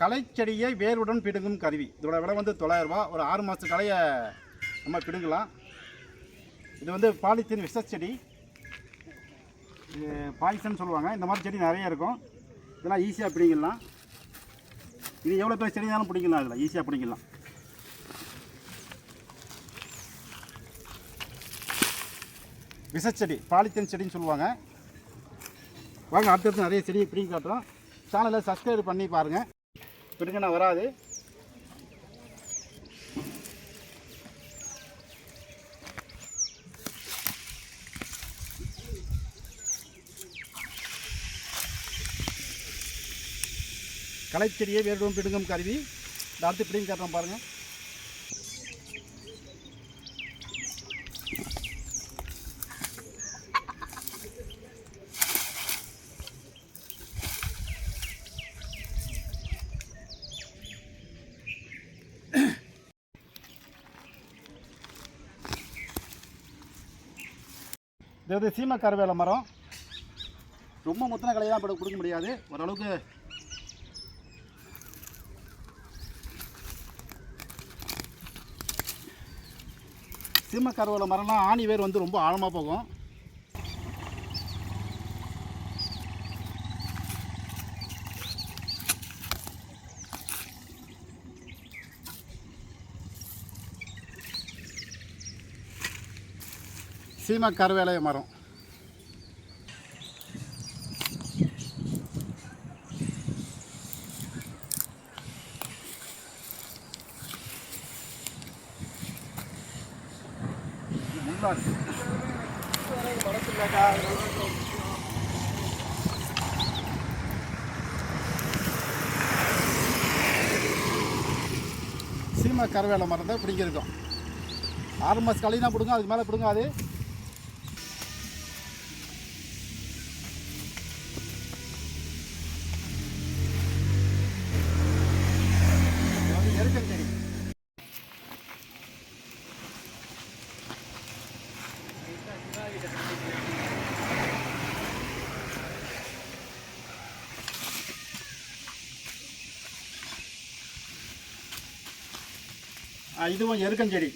களை செடியை வேருடன் பிடுங்கும் கருவி. இதோட விலை வந்து 900 ரூபா. ஒரு 6 மாதத்து களையை நம்ம பிடுங்கலாம். இது வந்து பாலித்தீன் விஷச்செடி, பாய்சன் சொல்லுவாங்க. இந்த மாதிரி செடி நிறைய இருக்கும். இதெல்லாம் ஈஸியாக பிடிங்கிடலாம். இது எவ்வளோ பேர் செடி தானே பிடிக்கலாம், இதில் ஈஸியாக பிடிக்கலாம். விஷச்செடி, பாலித்தீன் செடின்னு சொல்லுவாங்க. வாங்க அடுத்தடுத்து நிறைய செடியை பிடிங்கி காட்டுறோம். சேனலை சப்ஸ்கிரைப் பண்ணி பாருங்கள். பிடுங்கினா வராது. களைச்செடியை வேறுடன் பிடுங்கும் கருவி. இந்த அடுத்து பிடிங்கி காட்டுறோம் பாருங்கள். இது வந்து சீமை கருவேல மரம். ரொம்ப முத்தின கலையெல்லாம் கொடுக்க முடியாது. ஓரளவுக்கு சீமை கருவேல மரம்லாம் ஆணி வேர் வந்து ரொம்ப ஆழமாக போகும். சீமை கருவேலை மரம். சீமை கருவேலை மரம் தான் பிடிங்கிருக்கும். 6 மாதம் களி தான் பிடுங்க, அதுக்கு மேலே பிடுங்காது. எருக்கஞ்செடி. இதுவும் எருக்கஞ்செடி.